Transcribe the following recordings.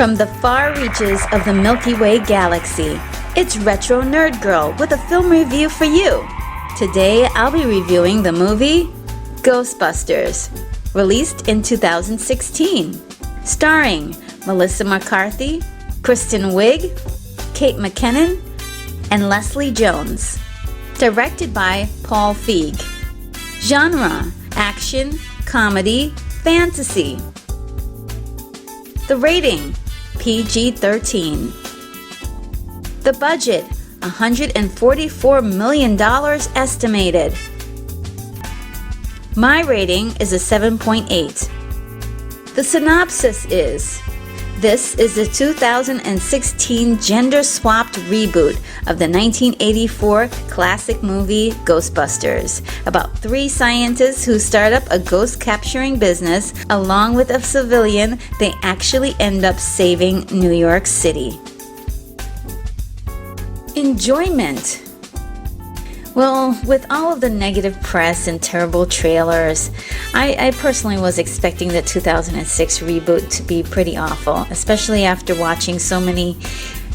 From the far reaches of the Milky Way galaxy, it's Retro Nerd Girl with a film review for you. Today I'll be reviewing the movie Ghostbusters, released in 2016, starring Melissa McCarthy, Kristen Wiig, Kate McKinnon, and Leslie Jones. Directed by Paul Feig. Genre: action, comedy, fantasy. The rating: PG-13. The budget: $144 million estimated. My rating is a 7.8. The synopsis is: this is the 2016 gender-swapped reboot of the 1984 classic movie Ghostbusters, about three scientists who start up a ghost-capturing business. Along with a civilian, they actually end up saving New York City. Enjoyment. Well, with all of the negative press and terrible trailers, I personally was expecting the 2006 reboot to be pretty awful, especially after watching so many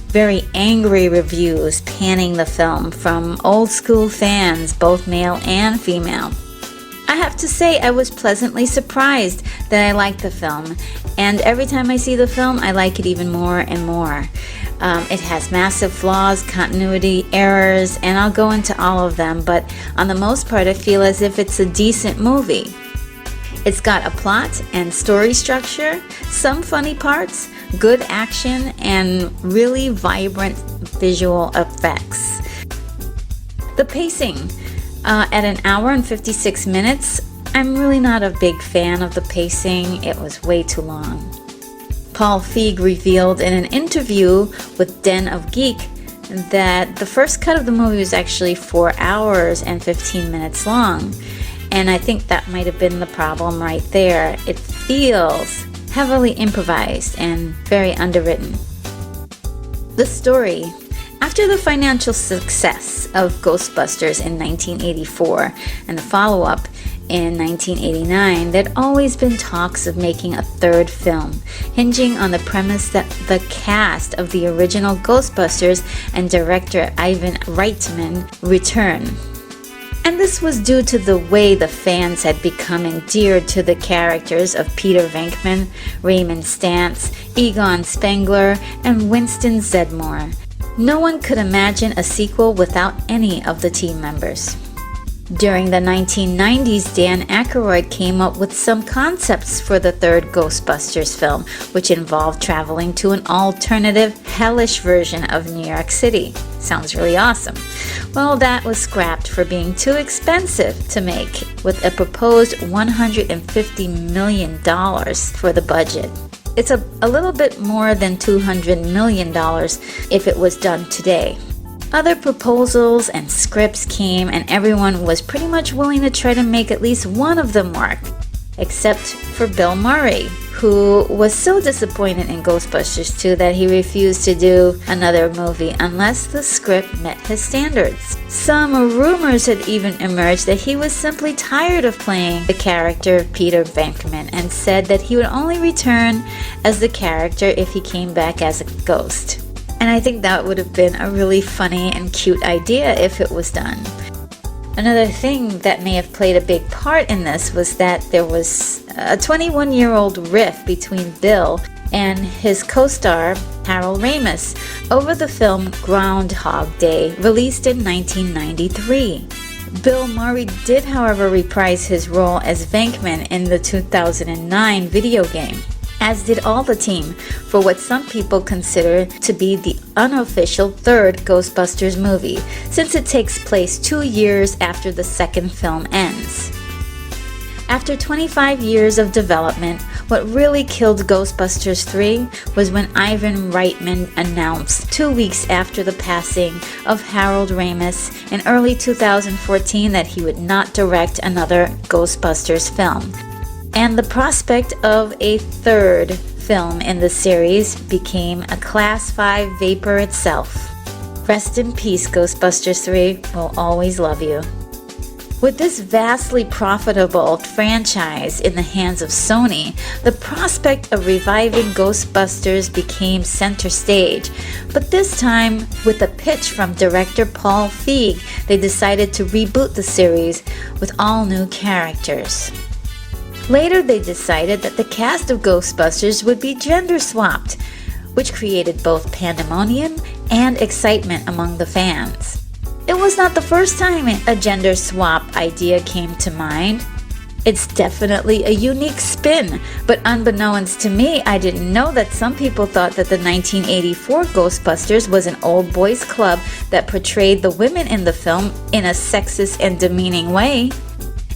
very angry reviews panning the film from old school fans, both male and female. I have to say I was pleasantly surprised that I liked the film, and every time I see the film I like it even more and more. It has massive flaws, continuity errors, and I'll go into all of them, but on the most part I feel as if it's a decent movie. It's got a plot and story structure, some funny parts, good action, and really vibrant visual effects. The pacing, at an hour and 56 minutes, I'm really not a big fan of the pacing. It was way too long. Paul Feig revealed in an interview with Den of Geek that the first cut of the movie was actually 4 hours and 15 minutes long. And I think that might have been the problem right there. It feels heavily improvised and very underwritten. The story. After the financial success of Ghostbusters in 1984 and the follow-up in 1989, there'd always been talks of making a third film, hinging on the premise that the cast of the original Ghostbusters and director Ivan Reitman return. And this was due to the way the fans had become endeared to the characters of Peter Venkman, Raymond Stantz, Egon Spengler, and Winston Zeddemore. No one could imagine a sequel without any of the team members. During the 1990s, Dan Aykroyd came up with some concepts for the third Ghostbusters film, which involved traveling to an alternative, hellish version of New York City. Sounds really awesome. Well, that was scrapped for being too expensive to make, with a proposed $150 million for the budget. It's a little bit more than $200 million if it was done today. Other proposals and scripts came, and everyone was pretty much willing to try to make at least one of them work, except for Bill Murray, who was so disappointed in Ghostbusters 2 that he refused to do another movie unless the script met his standards. Some rumors had even emerged that he was simply tired of playing the character of Peter Venkman and said that he would only return as the character if he came back as a ghost. And I think that would have been a really funny and cute idea if it was done. Another thing that may have played a big part in this was that there was a 21-year-old rift between Bill and his co-star Harold Ramis over the film Groundhog Day, released in 1993. Bill Murray did, however, reprise his role as Venkman in the 2009 video game, as did all the team, for what some people consider to be the unofficial third Ghostbusters movie, since it takes place 2 years after the second film ends. After 25 years of development, what really killed Ghostbusters 3 was when Ivan Reitman announced 2 weeks after the passing of Harold Ramis in early 2014 that he would not direct another Ghostbusters film. And the prospect of a third film in the series became a Class 5 vapor itself. Rest in peace, Ghostbusters 3. We'll always love you. With this vastly profitable franchise in the hands of Sony, the prospect of reviving Ghostbusters became center stage. But this time, with a pitch from director Paul Feig, they decided to reboot the series with all new characters. Later, they decided that the cast of Ghostbusters would be gender swapped, which created both pandemonium and excitement among the fans. It was not the first time a gender swap idea came to mind. It's definitely a unique spin, but unbeknownst to me, I didn't know that some people thought that the 1984 Ghostbusters was an old boys club that portrayed the women in the film in a sexist and demeaning way.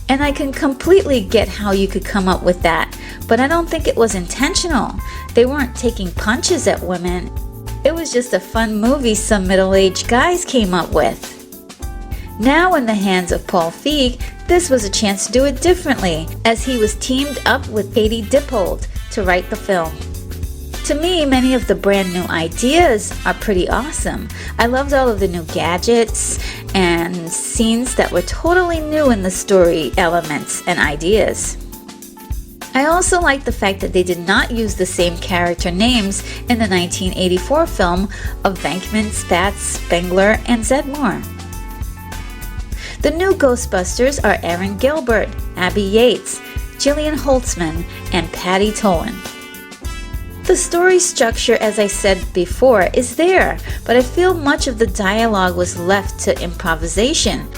And I can completely get how you could come up with that, but I don't think it was intentional. They weren't taking punches at women. It was just a fun movie some middle-aged guys came up with. Now in the hands of Paul Feig, this was a chance to do it differently, as he was teamed up with Katie Dippold to write the film. To me, many of the brand new ideas are pretty awesome. I loved all of the new gadgets and scenes that were totally new in the story elements and ideas. I also like the fact that they did not use the same character names in the 1984 film of Venkman, Spatz, Spengler, and Zedmore. The new Ghostbusters are Aaron Gilbert, Abby Yates, Gillian Holtzman, and Patty Tolan. The story structure, as I said before, is there, but I feel much of the dialogue was left to improvisation.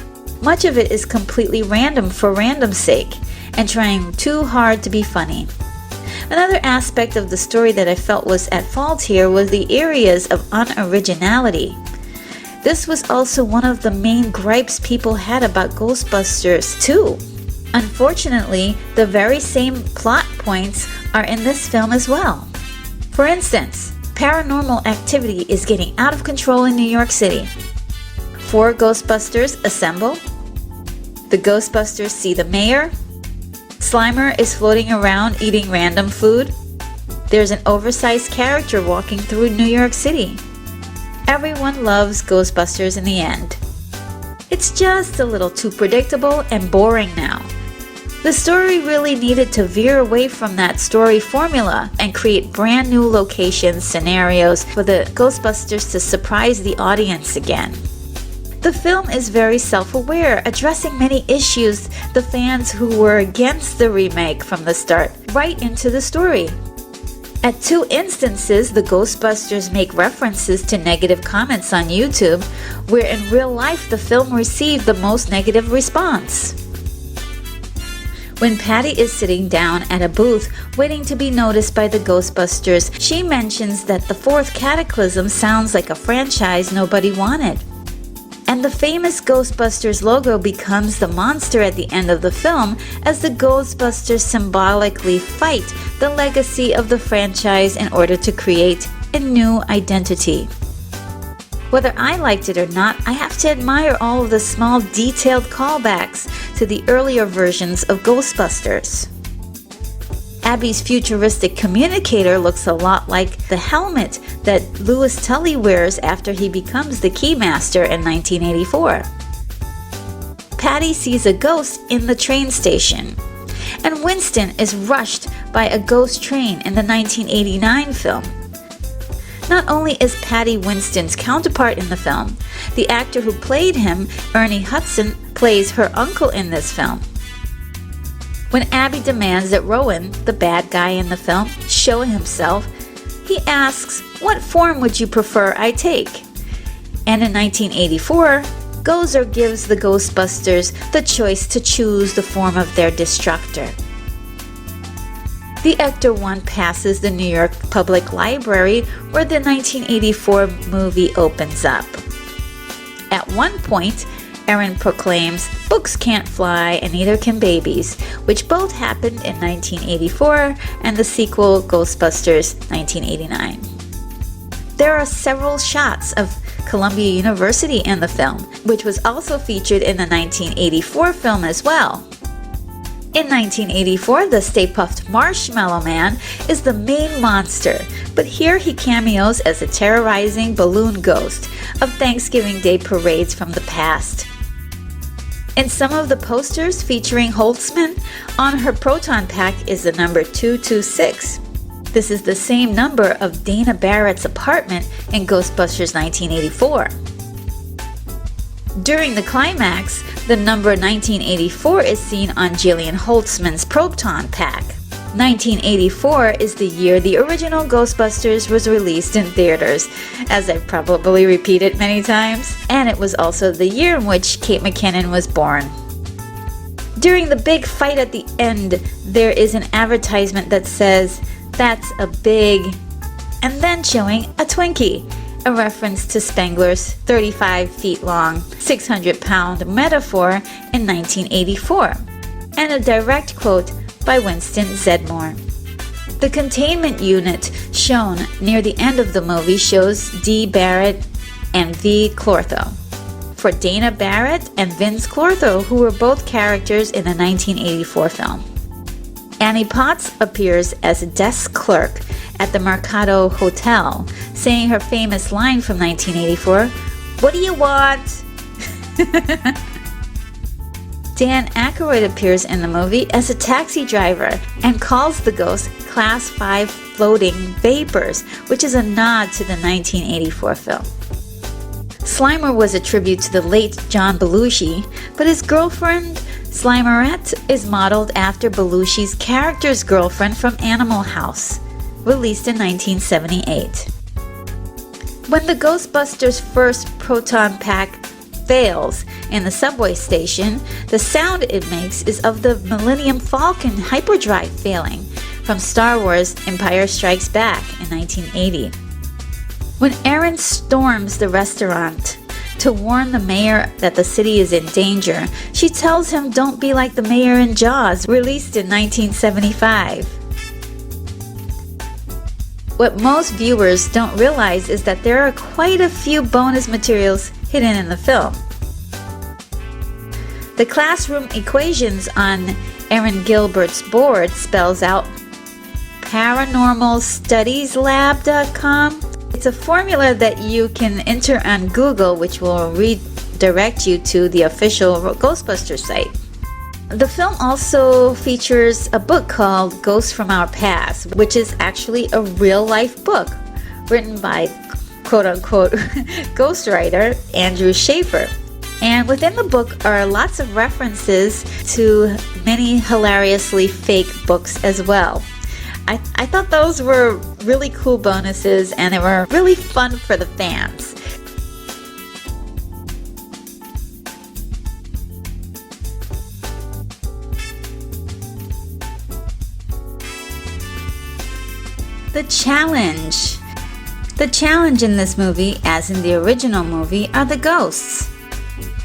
Much of it is completely random for random's sake, and trying too hard to be funny. Another aspect of the story that I felt was at fault here was the areas of unoriginality. This was also one of the main gripes people had about Ghostbusters 2. Unfortunately, the very same plot points are in this film as well. For instance, paranormal activity is getting out of control in New York City. 4 Ghostbusters assemble. The Ghostbusters see the mayor. Slimer is floating around eating random food. There's an oversized character walking through New York City. Everyone loves Ghostbusters in the end. It's just a little too predictable and boring now. The story really needed to veer away from that story formula and create brand new locations, scenarios for the Ghostbusters to surprise the audience again. The film is very self-aware, addressing many issues the fans who were against the remake from the start right into the story. At 2 instances, the Ghostbusters make references to negative comments on YouTube, where in real life the film received the most negative response. When Patty is sitting down at a booth waiting to be noticed by the Ghostbusters, she mentions that the 4th Cataclysm sounds like a franchise nobody wanted. And the famous Ghostbusters logo becomes the monster at the end of the film as the Ghostbusters symbolically fight the legacy of the franchise in order to create a new identity. Whether I liked it or not, I have to admire all of the small detailed callbacks to the earlier versions of Ghostbusters. Abby's futuristic communicator looks a lot like the helmet that Louis Tully wears after he becomes the Keymaster in 1984. Patty sees a ghost in the train station, and Winston is rushed by a ghost train in the 1989 film. Not only is Patty Winston's counterpart in the film, the actor who played him, Ernie Hudson, plays her uncle in this film. When Abby demands that Rowan, the bad guy in the film, show himself, he asks, "What form would you prefer I take?" And in 1984, Gozer gives the Ghostbusters the choice to choose the form of their destructor. The Ecto 1 passes the New York Public Library where the 1984 movie opens up. At one point, Erin proclaims, "Books can't fly and neither can babies," which both happened in 1984 and the sequel Ghostbusters 1989. There are several shots of Columbia University in the film, which was also featured in the 1984 film as well. In 1984, the Stay Puft Marshmallow Man is the main monster, but here he cameos as a terrorizing balloon ghost of Thanksgiving Day parades from the past. In some of the posters featuring Holtzman, on her proton pack is the number 226. This is the same number of Dana Barrett's apartment in Ghostbusters 1984. During the climax, the number 1984 is seen on Jillian Holtzman's proton pack. 1984 is the year the original Ghostbusters was released in theaters, as I've probably repeated many times, and it was also the year in which Kate McKinnon was born. During the big fight at the end, there is an advertisement that says, "That's a big," and then showing a Twinkie, a reference to Spengler's 35 feet long, 600-pound metaphor in 1984, and a direct quote by Winston Zeddemore. The containment unit shown near the end of the movie shows D. Barrett and V. Clortho. For Dana Barrett and Vince Clortho, who were both characters in the 1984 film. Annie Potts appears as a desk clerk at the Mercado Hotel, saying her famous line from 1984, "What do you want?" Dan Aykroyd appears in the movie as a taxi driver and calls the ghost Class 5 floating vapors, which is a nod to the 1984 film. Slimer was a tribute to the late John Belushi, but his girlfriend, Slimerette, is modeled after Belushi's character's girlfriend from Animal House, released in 1978. When the Ghostbusters' first proton pack fails in the subway station, the sound it makes is of the Millennium Falcon hyperdrive failing from Star Wars Empire Strikes Back in 1980. When Aaron storms the restaurant to warn the mayor that the city is in danger, she tells him don't be like the mayor in Jaws, released in 1975. What most viewers don't realize is that there are quite a few bonus materials hidden in the film. The classroom equations on Aaron Gilbert's board spells out paranormalstudieslab.com. It's a formula that you can enter on Google, which will redirect you to the official Ghostbusters site. The film also features a book called Ghosts from Our Past, which is actually a real-life book written by quote-unquote ghostwriter Andrew Schaefer. And within the book are lots of references to many hilariously fake books as well. I thought those were really cool bonuses, and they were really fun for the fans. The challenge. The challenge in this movie, as in the original movie, are the ghosts.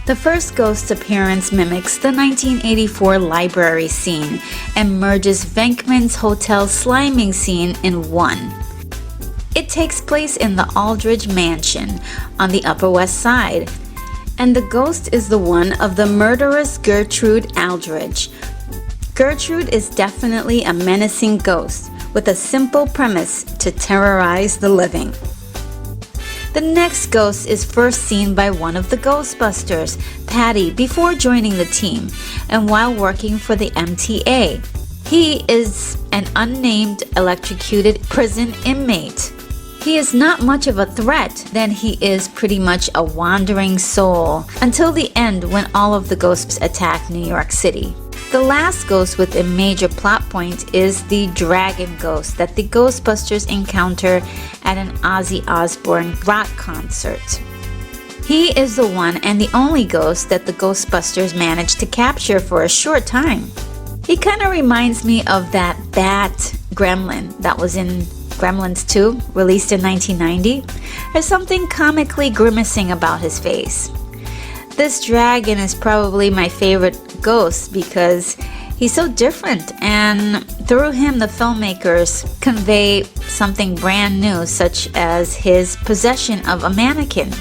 The first ghost appearance mimics the 1984 library scene and merges Venkman's hotel sliming scene in one. It takes place in the Aldridge Mansion on the Upper West Side, and the ghost is the one of the murderous Gertrude Aldridge. Gertrude is definitely a menacing ghost with a simple premise to terrorize the living. The next ghost is first seen by one of the Ghostbusters, Patty, before joining the team and while working for the MTA. He is an unnamed electrocuted prison inmate. He is not much of a threat, then he is pretty much a wandering soul until the end when all of the ghosts attack New York City. The last ghost with a major plot point is the dragon ghost that the Ghostbusters encounter at an Ozzy Osbourne rock concert. He is the one and the only ghost that the Ghostbusters managed to capture for a short time. He kind of reminds me of that bat gremlin that was in Gremlins 2, released in 1990. There's something comically grimacing about his face. This dragon is probably my favorite ghost because he's so different, and through him the filmmakers convey something brand new, such as his possession of a mannequin.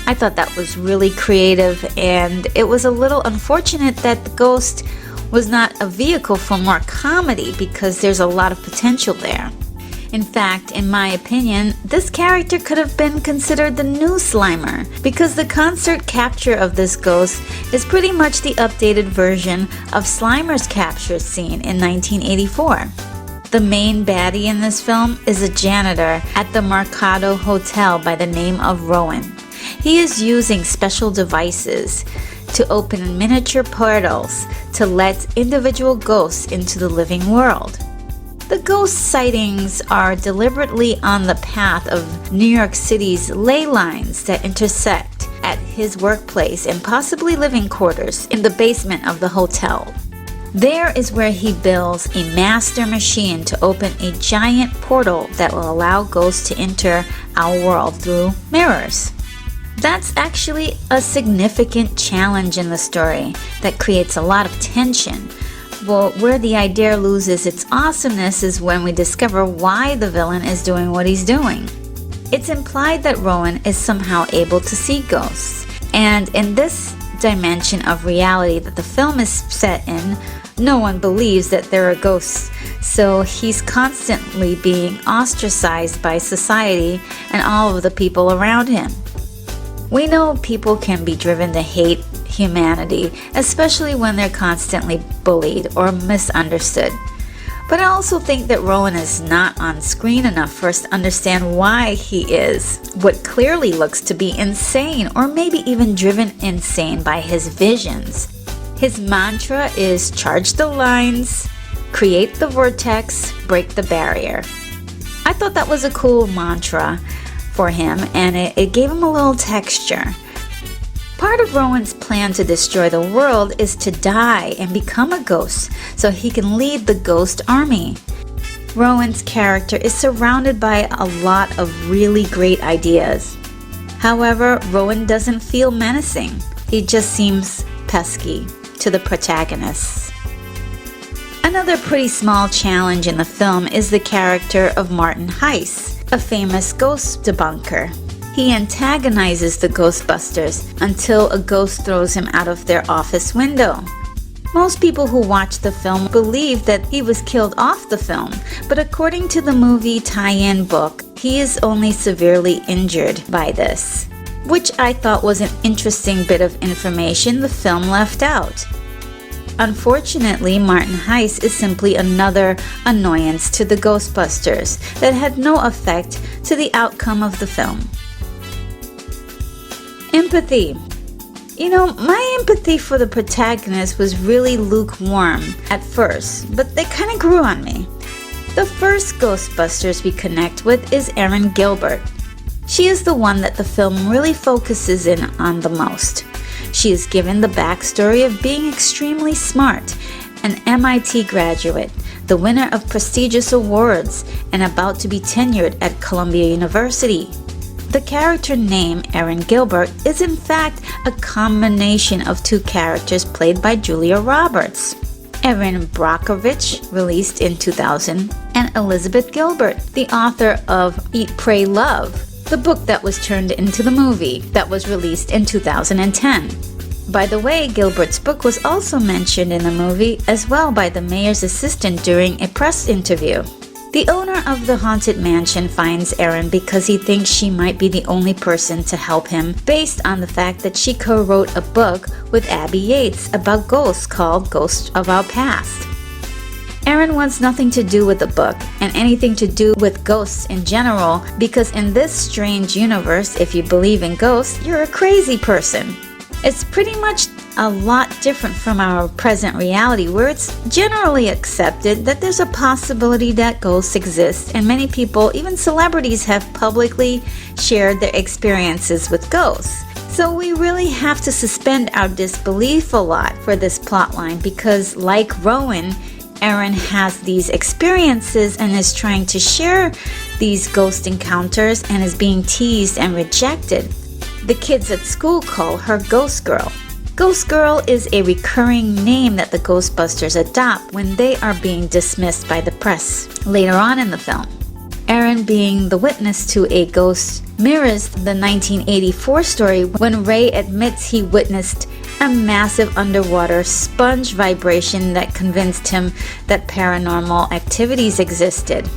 I thought that was really creative, and it was a little unfortunate that the ghost was not a vehicle for more comedy because there's a lot of potential there. In fact, in my opinion, this character could have been considered the new Slimer, because the concert capture of this ghost is pretty much the updated version of Slimer's capture scene in 1984. The main baddie in this film is a janitor at the Mercado Hotel by the name of Rowan. He is using special devices to open miniature portals to let individual ghosts into the living world. The ghost sightings are deliberately on the path of New York City's ley lines that intersect at his workplace and possibly living quarters in the basement of the hotel. There is where he builds a master machine to open a giant portal that will allow ghosts to enter our world through mirrors. That's actually a significant challenge in the story that creates a lot of tension. Well, where the idea loses its awesomeness is when we discover why the villain is doing what he's doing. It's implied that Rowan is somehow able to see ghosts, and in this dimension of reality that the film is set in, no one believes that there are ghosts, so he's constantly being ostracized by society and all of the people around him. We know people can be driven to hate humanity, especially when they're constantly bullied or misunderstood. But I also think that Rowan is not on screen enough for us to understand why he is what clearly looks to be insane, or maybe even driven insane by his visions. His mantra is charge the lines, create the vortex, break the barrier. I thought that was a cool mantra for him, and it gave him a little texture. Part of Rowan's plan to destroy the world is to die and become a ghost so he can lead the ghost army. Rowan's character is surrounded by a lot of really great ideas. However, Rowan doesn't feel menacing. He just seems pesky to the protagonists. Another pretty small challenge in the film is the character of Martin Heiss, a famous ghost debunker. He antagonizes the Ghostbusters until a ghost throws him out of their office window. Most people who watch the film believe that he was killed off the film, but according to the movie tie-in book, he is only severely injured by this, which I thought was an interesting bit of information the film left out. Unfortunately, Martin Heiss is simply another annoyance to the Ghostbusters that had no effect to the outcome of the film. Empathy. My empathy for the protagonist was really lukewarm at first, but they kind of grew on me. The first Ghostbusters we connect with is Erin Gilbert. She is the one that the film really focuses in on the most. She is given the backstory of being extremely smart, an MIT graduate, the winner of prestigious awards, and about to be tenured at Columbia University. The character name Erin Gilbert is in fact a combination of two characters played by Julia Roberts, Erin Brockovich, released in 2000, and Elizabeth Gilbert, the author of Eat, Pray, Love, the book that was turned into the movie that was released in 2010. By the way, Gilbert's book was also mentioned in the movie as well by the mayor's assistant during a press interview. The owner of the haunted mansion finds Erin because he thinks she might be the only person to help him, based on the fact that she co-wrote a book with Abby Yates about ghosts called Ghosts of Our Past. Erin wants nothing to do with the book and anything to do with ghosts in general, because in this strange universe, if you believe in ghosts, you're a crazy person. It's pretty much a lot different from our present reality, where it's generally accepted that there's a possibility that ghosts exist, and many people, even celebrities, have publicly shared their experiences with ghosts. So we really have to suspend our disbelief a lot for this plotline, because like Rowan, Erin has these experiences and is trying to share these ghost encounters and is being teased and rejected. The kids at school call her Ghost Girl. Ghost Girl is a recurring name that the Ghostbusters adopt when they are being dismissed by the press later on in the film. Erin, being the witness to a ghost, mirrors the 1984 story when Ray admits he witnessed a massive underwater sponge vibration that convinced him that paranormal activities existed.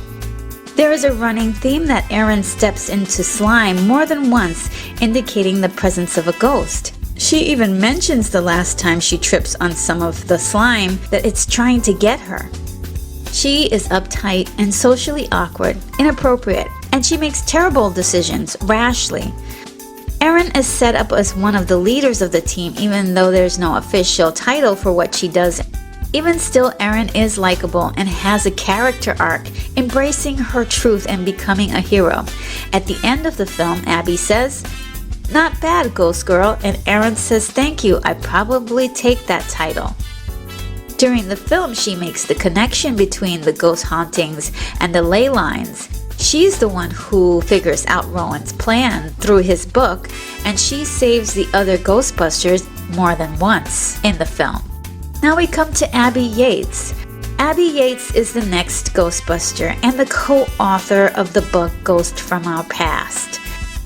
There is a running theme that Erin steps into slime more than once, indicating the presence of a ghost. She even mentions the last time she trips on some of the slime that it's trying to get her. She is uptight and socially awkward, inappropriate, and she makes terrible decisions rashly. Erin is set up as one of the leaders of the team, even though there's no official title for what she does. Even still, Erin is likable and has a character arc, embracing her truth and becoming a hero. At the end of the film, Abby says, "Not bad, Ghost Girl," and Erin says, "Thank you, I probably take that title." During the film, she makes the connection between the ghost hauntings and the ley lines. She's the one who figures out Rowan's plan through his book, and she saves the other Ghostbusters more than once in the film. Now we come to Abby Yates. Abby Yates is the next Ghostbuster and the co-author of the book Ghost from Our Past.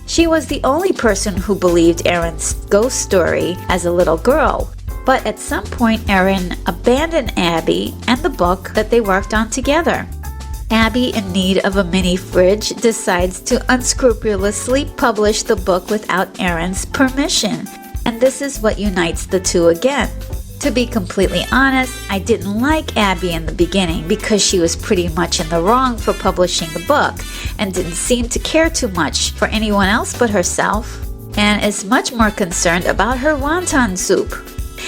She was the only person who believed Erin's ghost story as a little girl, but at some point Erin abandoned Abby and the book that they worked on together. Abby, in need of a mini fridge, decides to unscrupulously publish the book without Erin's permission, and this is what unites the two again. To be completely honest, I didn't like Abby in the beginning because she was pretty much in the wrong for publishing the book and didn't seem to care too much for anyone else but herself, and is much more concerned about her wonton soup.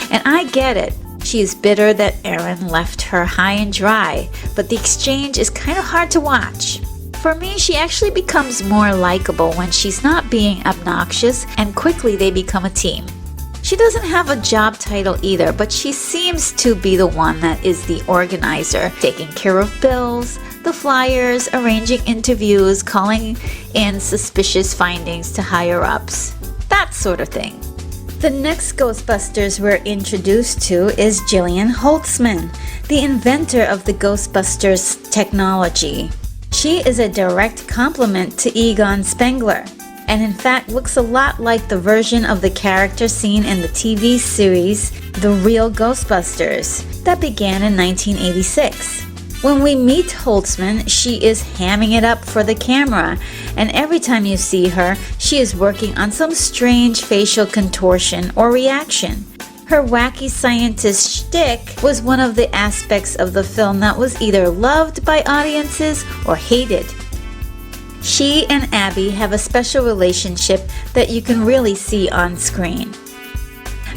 And I get it. She is bitter that Erin left her high and dry, but the exchange is kind of hard to watch. For me, she actually becomes more likable when she's not being obnoxious, and quickly they become a team. She doesn't have a job title either, but she seems to be the one that is the organizer, taking care of bills, the flyers, arranging interviews, calling in suspicious findings to higher-ups, that sort of thing. The next Ghostbusters we're introduced to is Jillian Holtzman, the inventor of the Ghostbusters technology. She is a direct complement to Egon Spengler, and in fact looks a lot like the version of the character seen in the TV series The Real Ghostbusters that began in 1986. When we meet Holtzman, she is hamming it up for the camera, and every time you see her, she is working on some strange facial contortion or reaction. Her wacky scientist shtick was one of the aspects of the film that was either loved by audiences or hated. She and Abby have a special relationship that you can really see on screen.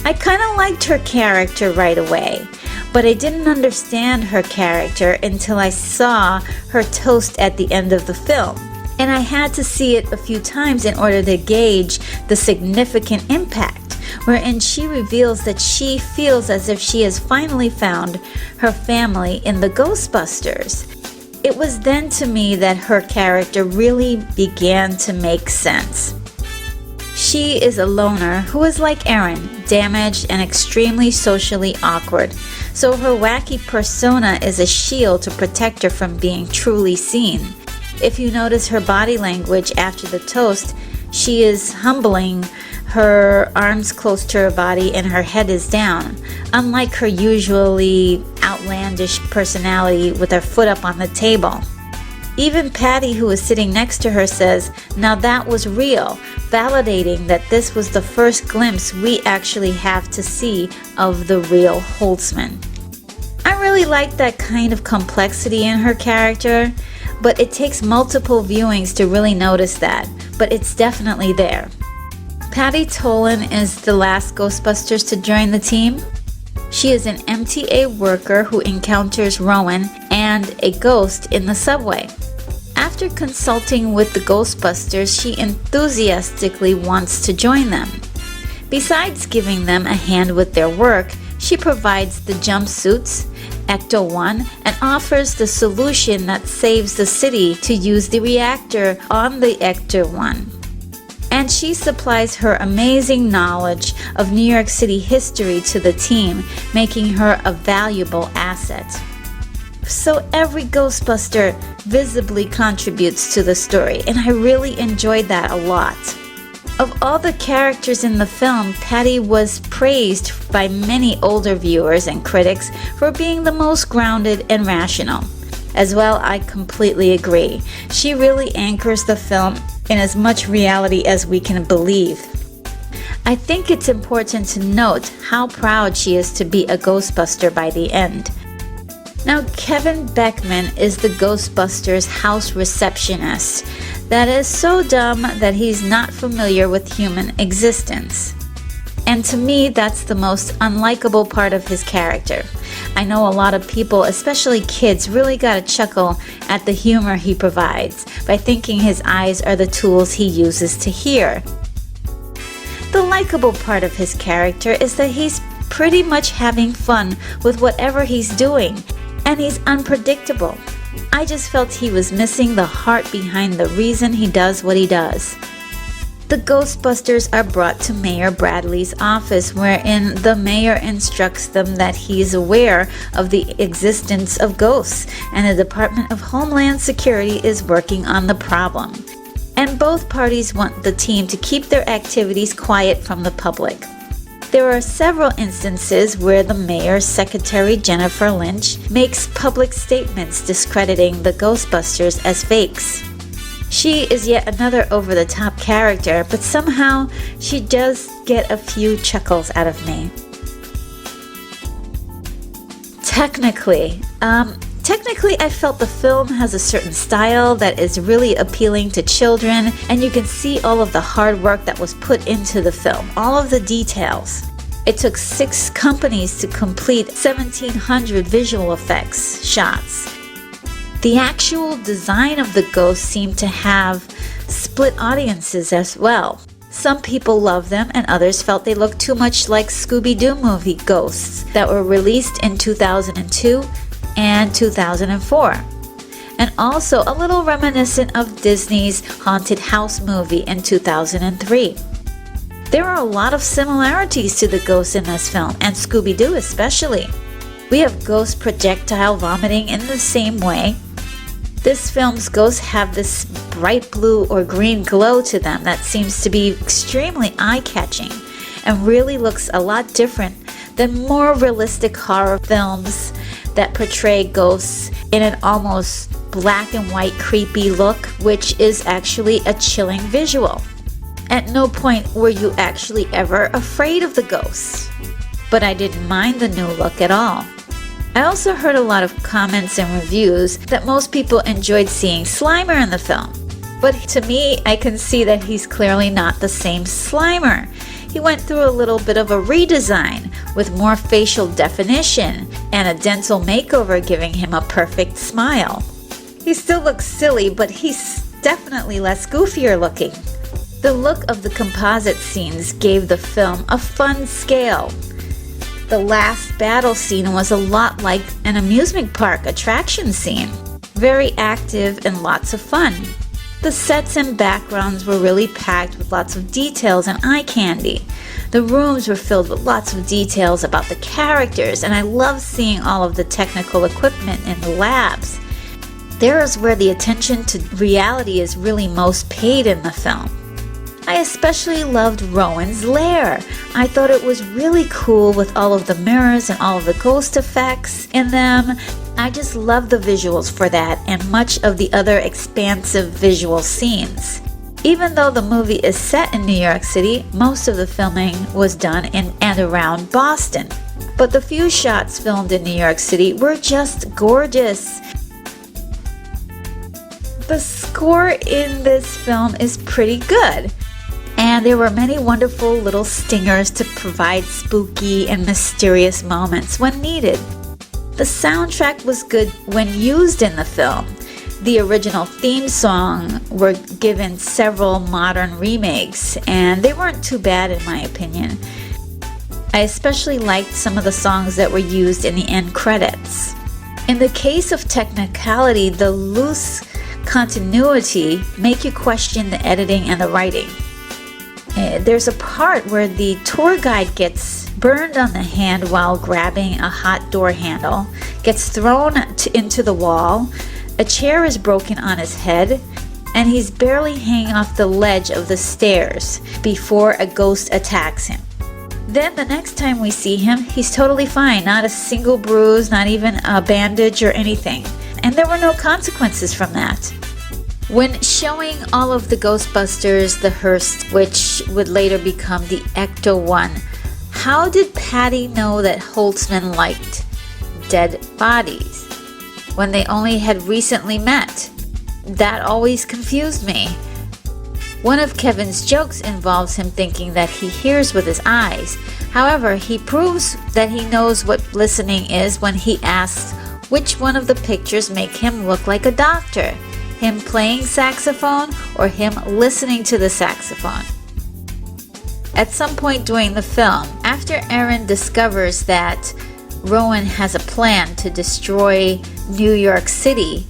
I kind of liked her character right away, but I didn't understand her character until I saw her toast at the end of the film. And I had to see it a few times in order to gauge the significant impact, wherein she reveals that she feels as if she has finally found her family in the Ghostbusters. It was then to me that her character really began to make sense. She is a loner who is like Erin, damaged and extremely socially awkward, so her wacky persona is a shield to protect her from being truly seen. If you notice her body language after the toast, she is humbling, her arms close to her body and her head is down, unlike her usually outlandish personality with her foot up on the table. Even Patty, who is sitting next to her, says, "Now that was real," validating that this was the first glimpse we actually have to see of the real Holtzman. I really like that kind of complexity in her character, but it takes multiple viewings to really notice that, but it's definitely there. Patty Tolan is the last Ghostbusters to join the team. She is an MTA worker who encounters Rowan and a ghost in the subway. After consulting with the Ghostbusters, she enthusiastically wants to join them. Besides giving them a hand with their work, she provides the jumpsuits, Ecto-1, and offers the solution that saves the city to use the reactor on the Ecto-1. And she supplies her amazing knowledge of New York City history to the team, making her a valuable asset. So every Ghostbuster visibly contributes to the story, and I really enjoyed that a lot. Of all the characters in the film, Patty was praised by many older viewers and critics for being the most grounded and rational. As well, I completely agree. She really anchors the film in as much reality as we can believe. I think it's important to note how proud she is to be a Ghostbuster by the end. Now, Kevin Beckman is the Ghostbusters house receptionist that is so dumb that he's not familiar with human existence. And to me, that's the most unlikable part of his character. I know a lot of people, especially kids, really got a chuckle at the humor he provides by thinking his eyes are the tools he uses to hear. The likable part of his character is that he's pretty much having fun with whatever he's doing, and he's unpredictable. I just felt he was missing the heart behind the reason he does what he does. The Ghostbusters are brought to Mayor Bradley's office, wherein the mayor instructs them that he is aware of the existence of ghosts, and the Department of Homeland Security is working on the problem. And both parties want the team to keep their activities quiet from the public. There are several instances where the mayor's secretary, Jennifer Lynch, makes public statements discrediting the Ghostbusters as fakes. She is yet another over-the-top character, but somehow she does get a few chuckles out of me. Technically, I felt the film has a certain style that is really appealing to children, and you can see all of the hard work that was put into the film, all of the details. It took 6 companies to complete 1,700 visual effects shots. The actual design of the ghosts seemed to have split audiences as well. Some people loved them and others felt they looked too much like Scooby-Doo movie ghosts that were released in 2002 and 2004. And also a little reminiscent of Disney's Haunted House movie in 2003. There are a lot of similarities to the ghosts in this film, and Scooby-Doo especially. We have ghost projectile vomiting in the same way. This film's ghosts have this bright blue or green glow to them that seems to be extremely eye-catching and really looks a lot different than more realistic horror films that portray ghosts in an almost black and white creepy look, which is actually a chilling visual. At no point were you actually ever afraid of the ghosts, but I didn't mind the new look at all. I also heard a lot of comments and reviews that most people enjoyed seeing Slimer in the film. But to me, I can see that he's clearly not the same Slimer. He went through a little bit of a redesign with more facial definition and a dental makeover giving him a perfect smile. He still looks silly, but he's definitely less goofier looking. The look of the composite scenes gave the film a fun scale. The last battle scene was a lot like an amusement park attraction scene. Very active and lots of fun. The sets and backgrounds were really packed with lots of details and eye candy. The rooms were filled with lots of details about the characters, and I love seeing all of the technical equipment in the labs. There is where the attention to reality is really most paid in the film. I especially loved Rowan's lair. I thought it was really cool with all of the mirrors and all of the ghost effects in them. I just love the visuals for that and much of the other expansive visual scenes. Even though the movie is set in New York City, most of the filming was done in and around Boston. But the few shots filmed in New York City were just gorgeous. The score in this film is pretty good. And there were many wonderful little stingers to provide spooky and mysterious moments when needed. The soundtrack was good when used in the film. The original theme song were given several modern remakes, and they weren't too bad in my opinion. I especially liked some of the songs that were used in the end credits. In the case of technicality, the loose continuity make you question the editing and the writing. There's a part where the tour guide gets burned on the hand while grabbing a hot door handle, gets thrown into the wall, a chair is broken on his head, and he's barely hanging off the ledge of the stairs before a ghost attacks him. Then the next time we see him, he's totally fine, not a single bruise, not even a bandage or anything. and there were no consequences from that. When showing all of the Ghostbusters, the Hearst, which would later become the Ecto-1, how did Patty know that Holtzman liked dead bodies when they only had recently met? That always confused me. One of Kevin's jokes involves him thinking that he hears with his eyes. However, he proves that he knows what listening is when he asks which one of the pictures make him look like a doctor, him playing saxophone or him listening to the saxophone. At some point during the film, after Aaron discovers that Rowan has a plan to destroy New York City,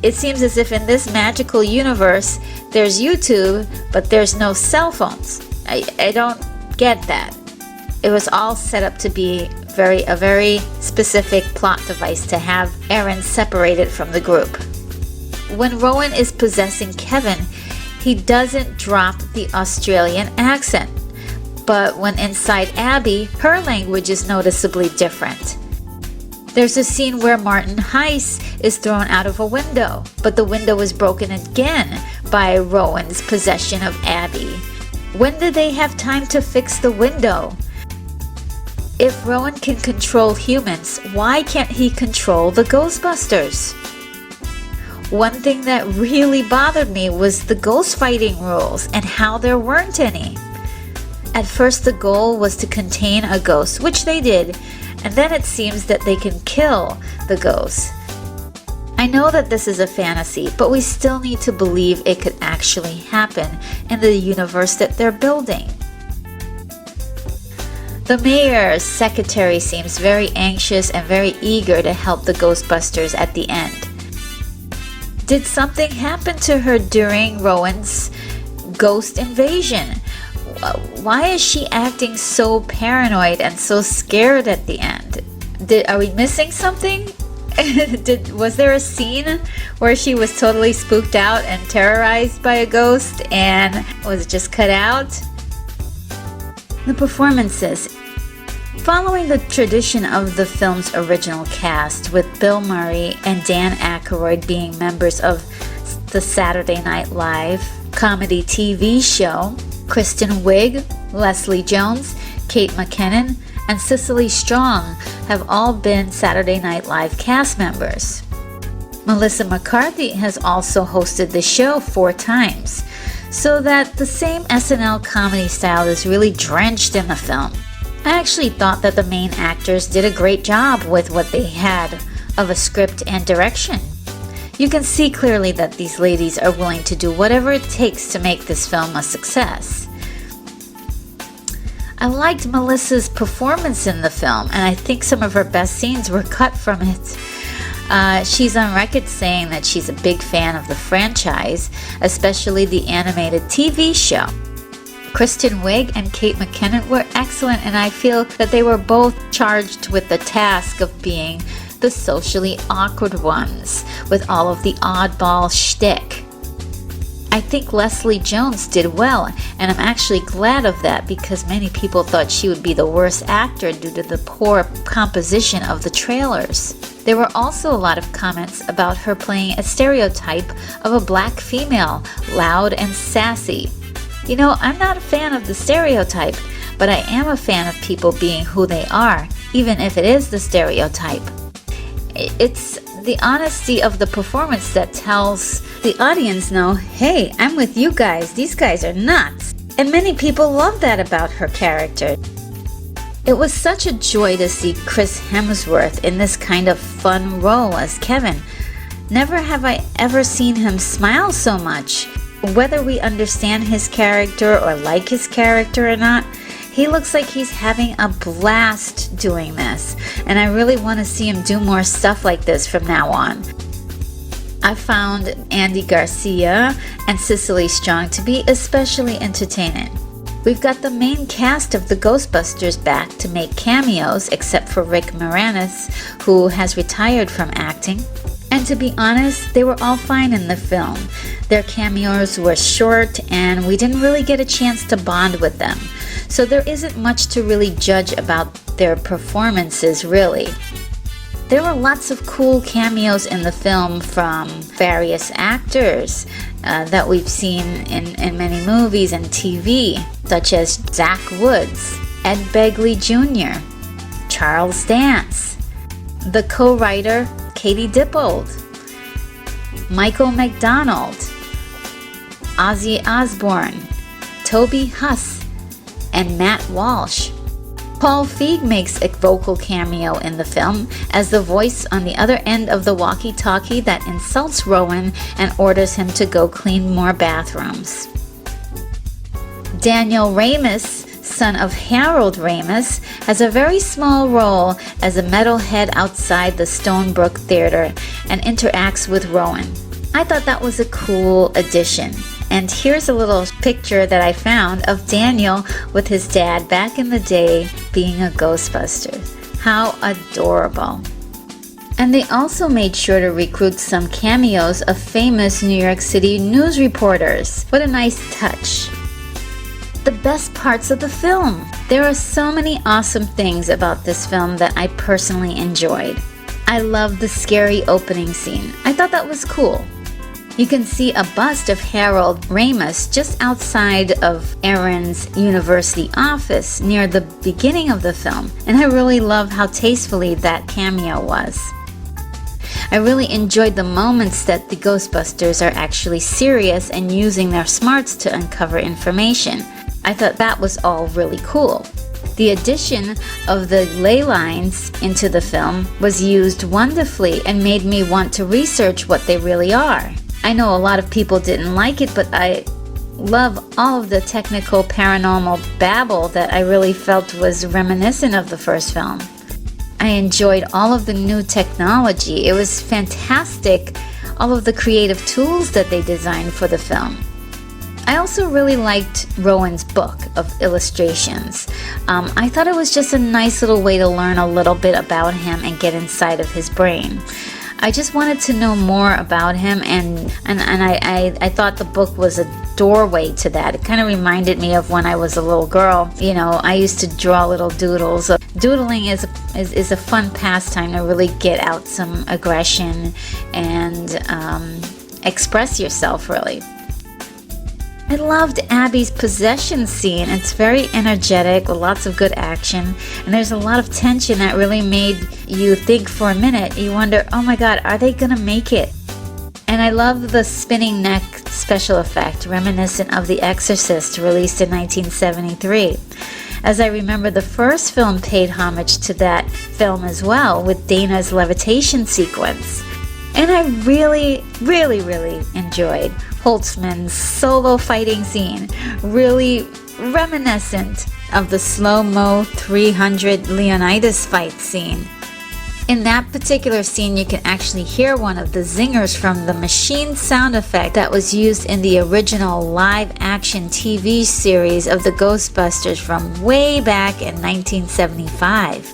it seems as if in this magical universe there's YouTube, but there's no cell phones. I don't get that. It was all set up to be a very specific plot device to have Aaron separated from the group. When Rowan is possessing Kevin, he doesn't drop the Australian accent. But when inside Abby, her language is noticeably different. There's a scene where Martin Heiss is thrown out of a window, but the window is broken again by Rowan's possession of Abby. When did they have time to fix the window? If Rowan can control humans, why can't he control the Ghostbusters? One thing that really bothered me was the ghost fighting rules and how there weren't any. At first the goal was to contain a ghost, which they did, and then it seems that they can kill the ghost. I know that this is a fantasy, but we still need to believe it could actually happen in the universe that they're building. The mayor's secretary seems very anxious and very eager to help the Ghostbusters at the end. Did something happen to her during Rowan's ghost invasion? Why is she acting so paranoid and so scared at the end? Are we missing something? Was there a scene where she was totally spooked out and terrorized by a ghost and was just cut out? The performances. Following the tradition of the film's original cast, with Bill Murray and Dan Aykroyd being members of the Saturday Night Live comedy TV show, Kristen Wiig, Leslie Jones, Kate McKinnon, and Cicely Strong have all been Saturday Night Live cast members. Melissa McCarthy has also hosted the show 4 times, so that the same SNL comedy style is really drenched in the film. I actually thought that the main actors did a great job with what they had of a script and direction. You can see clearly that these ladies are willing to do whatever it takes to make this film a success. I liked Melissa's performance in the film, and I think some of her best scenes were cut from it. She's on record saying that she's a big fan of the franchise, especially the animated TV show. Kristen Wiig and Kate McKinnon were excellent, and I feel that they were both charged with the task of being the socially awkward ones, with all of the oddball shtick. I think Leslie Jones did well, and I'm actually glad of that because many people thought she would be the worst actor due to the poor composition of the trailers. There were also a lot of comments about her playing a stereotype of a black female, loud and sassy. You know, I'm not a fan of the stereotype, but I am a fan of people being who they are, even if it is the stereotype. It's the honesty of the performance that tells the audience, no, hey, I'm with you guys, these guys are nuts. And many people love that about her character. It was such a joy to see Chris Hemsworth in this kind of fun role as Kevin. Never have I ever seen him smile so much. Whether we understand his character or like his character or not, he looks like he's having a blast doing this, and I really want to see him do more stuff like this from now on. I found Andy Garcia and Cicely Strong to be especially entertaining. We've got the main cast of the Ghostbusters back to make cameos, except for Rick Moranis, who has retired from acting. And to be honest, they were all fine in the film. Their cameos were short, and we didn't really get a chance to bond with them. So there isn't much to really judge about their performances, really. There were lots of cool cameos in the film from various actors that we've seen in many movies and TV, such as Zach Woods, Ed Begley Jr., Charles Dance, the co-writer Katie Dippold, Michael McDonald, Ozzy Osbourne, Toby Huss, and Matt Walsh. Paul Feig makes a vocal cameo in the film as the voice on the other end of the walkie-talkie that insults Rowan and orders him to go clean more bathrooms. Daniel Ramis, son of Harold Ramis, has a very small role as a metalhead outside the Stonebrook Theater and interacts with Rowan. I thought that was a cool addition. And here's a little picture that I found of Daniel with his dad back in the day being a Ghostbuster. How adorable. And they also made sure to recruit some cameos of famous New York City news reporters. What a nice touch. The best parts of the film. There are so many awesome things about this film that I personally enjoyed. I love the scary opening scene. I thought that was cool. You can see a bust of Harold Ramis just outside of Aaron's university office near the beginning of the film, and I really love how tastefully that cameo was. I really enjoyed the moments that the Ghostbusters are actually serious and using their smarts to uncover information. I thought that was all really cool. The addition of the ley lines into the film was used wonderfully and made me want to research what they really are. I know a lot of people didn't like it, but I love all of the technical paranormal babble that I really felt was reminiscent of the first film. I enjoyed all of the new technology. It was fantastic, all of the creative tools that they designed for the film. I also really liked Rowan's book of illustrations. I thought it was just a nice little way to learn a little bit about him and get inside of his brain. I just wanted to know more about him, and I thought the book was a doorway to that. It kind of reminded me of when I was a little girl. You know, I used to draw little doodles. Doodling is a fun pastime to really get out some aggression and express yourself, really. I loved Abby's possession scene. It's very energetic with lots of good action, and there's a lot of tension that really made you think for a minute. You wonder, oh my god, are they gonna make it? And I love the spinning neck special effect, reminiscent of The Exorcist, released in 1973. As I remember, the first film paid homage to that film as well, with Dana's levitation sequence. And I really, really, really enjoyed Holtzman's solo fighting scene, really reminiscent of the slow-mo 300 Leonidas fight scene. In that particular scene, you can actually hear one of the zingers from the machine sound effect that was used in the original live-action TV series of the Ghostbusters from way back in 1975.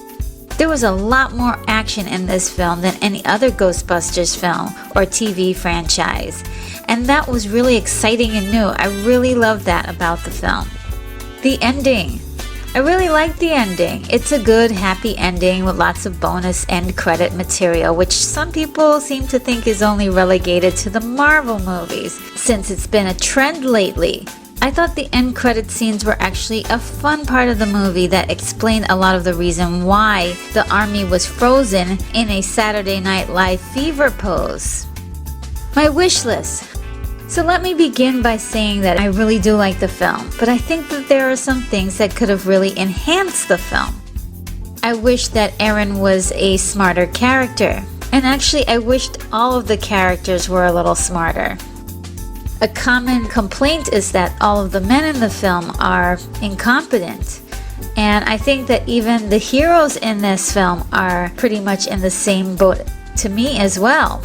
There was a lot more action in this film than any other Ghostbusters film or TV franchise, and that was really exciting and new. I really loved that about the film. The ending. I really liked the ending. It's a good, happy ending with lots of bonus end credit material, which some people seem to think is only relegated to the Marvel movies, since it's been a trend lately. I thought the end credit scenes were actually a fun part of the movie that explained a lot of the reason why the army was frozen in a Saturday Night Live fever pose. My wish list. So let me begin by saying that I really do like the film, but I think that there are some things that could have really enhanced the film. I wish that Aaron was a smarter character, and actually I wished all of the characters were a little smarter. A common complaint is that all of the men in the film are incompetent, and I think that even the heroes in this film are pretty much in the same boat to me as well.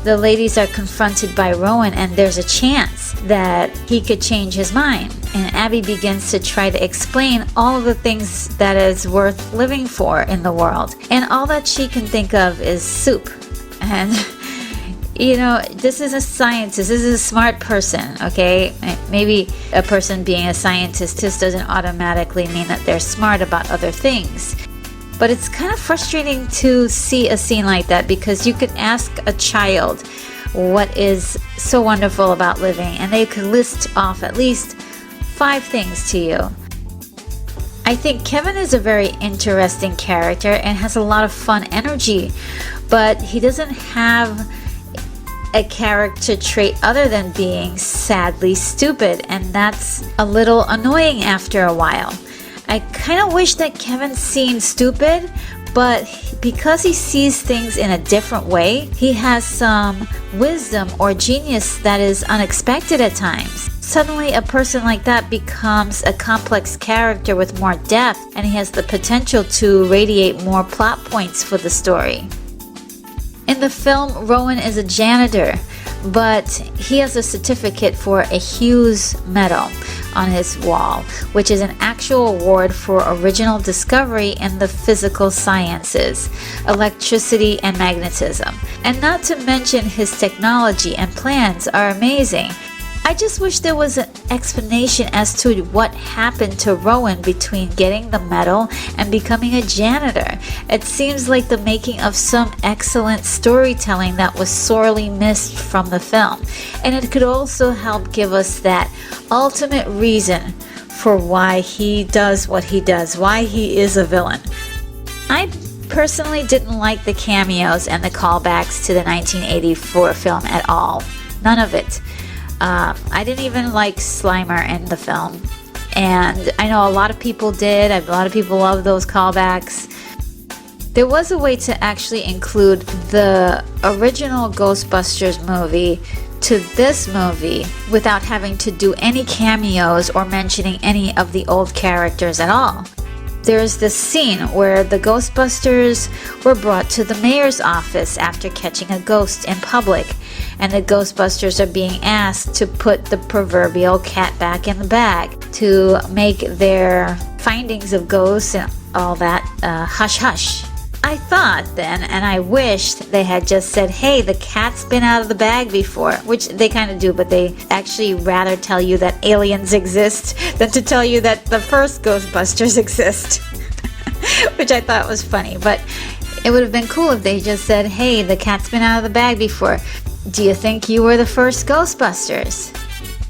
The ladies are confronted by Rowan, and there's a chance that he could change his mind, and Abby begins to try to explain all of the things that is worth living for in the world, and all that she can think of is soup. And you know, this is a scientist, this is a smart person, okay? Maybe a person being a scientist just doesn't automatically mean that they're smart about other things. But it's kind of frustrating to see a scene like that, because you could ask a child what is so wonderful about living, and they could list off at least 5 things to you. I think Kevin is a very interesting character and has a lot of fun energy, but he doesn't have a character trait other than being sadly stupid, and that's a little annoying after a while. I kind of wish that Kevin seemed stupid, but because he sees things in a different way, he has some wisdom or genius that is unexpected at times. Suddenly, a person like that becomes a complex character with more depth, and he has the potential to radiate more plot points for the story. In the film, Rowan is a janitor, but he has a certificate for a Hughes Medal on his wall, which is an actual award for original discovery in the physical sciences, electricity and magnetism. And not to mention his technology and plans are amazing. I just wish there was an explanation as to what happened to Rowan between getting the medal and becoming a janitor. It seems like the making of some excellent storytelling that was sorely missed from the film. And it could also help give us that ultimate reason for why he does what he does, why he is a villain. I personally didn't like the cameos and the callbacks to the 1984 film at all. None of it. I didn't even like Slimer in the film, and I know a lot of people did. A lot of people love those callbacks. There was a way to actually include the original Ghostbusters movie to this movie without having to do any cameos or mentioning any of the old characters at all. There's this scene where the Ghostbusters were brought to the mayor's office after catching a ghost in public, and the Ghostbusters are being asked to put the proverbial cat back in the bag to make their findings of ghosts and all that hush-hush. I thought then, and I wished they had just said, hey, the cat's been out of the bag before, which they kind of do, but they actually rather tell you that aliens exist than to tell you that the first Ghostbusters exist, which I thought was funny. But it would have been cool if they just said, hey, the cat's been out of the bag before. Do you think you were the first Ghostbusters?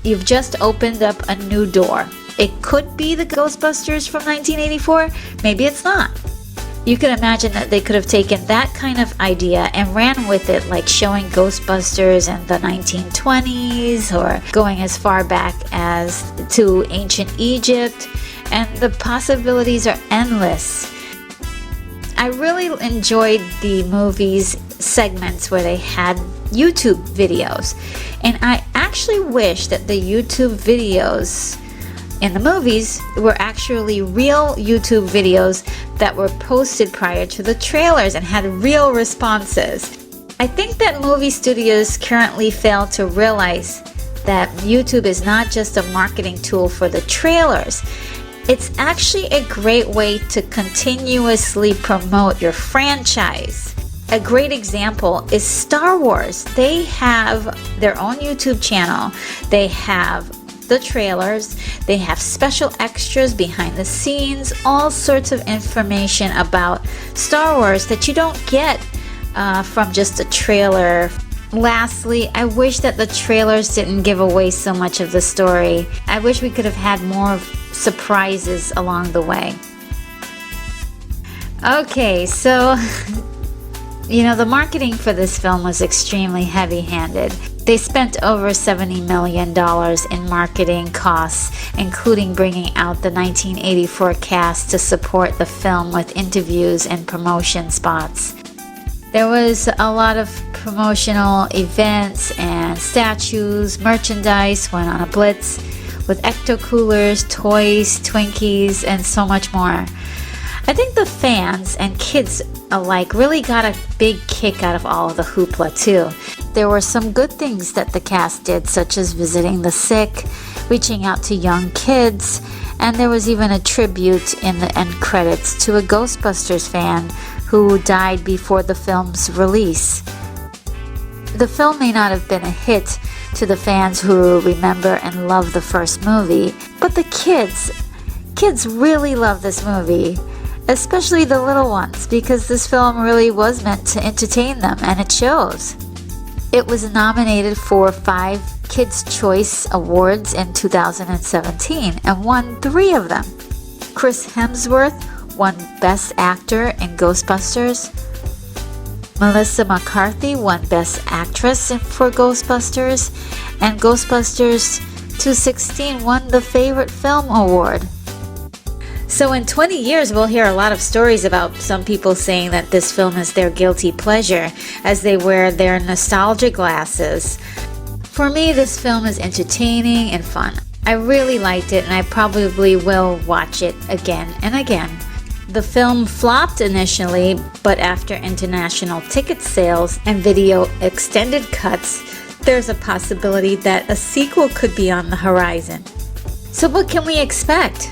You've just opened up a new door. It could be the Ghostbusters from 1984. Maybe it's not. You can imagine that they could have taken that kind of idea and ran with it, like showing Ghostbusters in the 1920s or going as far back as to ancient Egypt, and the possibilities are endless. I really enjoyed the movie's segments where they had YouTube videos, and I actually wish that the YouTube videos in the movies were actually real YouTube videos that were posted prior to the trailers and had real responses. I think that movie studios currently fail to realize that YouTube is not just a marketing tool for the trailers. It's actually a great way to continuously promote your franchise. A great example is Star Wars. They have their own YouTube channel. They have the trailers, they have special extras behind the scenes, all sorts of information about Star Wars that you don't get from just a trailer. Lastly, I wish that the trailers didn't give away so much of the story. I wish we could have had more surprises along the way. Okay, so the marketing for this film was extremely heavy-handed. They spent over $70 million in marketing costs, including bringing out the 1984 cast to support the film with interviews and promotion spots. There was a lot of promotional events and statues, merchandise went on a blitz with ecto-coolers, toys, Twinkies, and so much more. I think the fans and kids alike really got a big kick out of all of the hoopla too. There were some good things that the cast did, such as visiting the sick, reaching out to young kids, and there was even a tribute in the end credits to a Ghostbusters fan who died before the film's release. The film may not have been a hit to the fans who remember and love the first movie, but the kids really love this movie. especially the little ones, because this film really was meant to entertain them, and it shows. It was nominated for 5 Kids' Choice Awards in 2017 and won 3 of them. Chris Hemsworth won Best Actor in Ghostbusters. Melissa McCarthy won Best Actress for Ghostbusters, and Ghostbusters 216 won the Favorite Film Award. So in 20 years, we'll hear a lot of stories about some people saying that this film is their guilty pleasure as they wear their nostalgia glasses. For me, this film is entertaining and fun. I really liked it, and I probably will watch it again and again. The film flopped initially, but after international ticket sales and video extended cuts, there's a possibility that a sequel could be on the horizon. So what can we expect?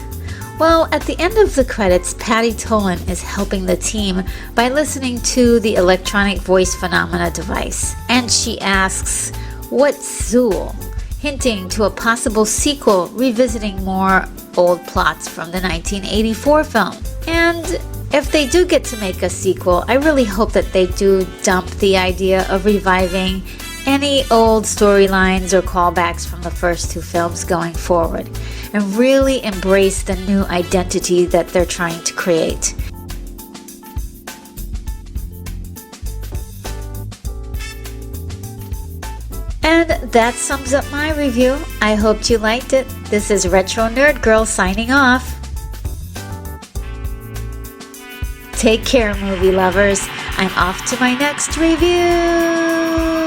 Well, at the end of the credits, Patty Tolan is helping the team by listening to the electronic voice phenomena device. And she asks, "What's Zool?" hinting to a possible sequel revisiting more old plots from the 1984 film. And if they do get to make a sequel, I really hope that they do dump the idea of reviving any old storylines or callbacks from the first 2 films going forward, and really embrace the new identity that they're trying to create. And that sums up my review. I hope you liked it. This is Retro Nerd Girl signing off. Take care, movie lovers. I'm off to my next review.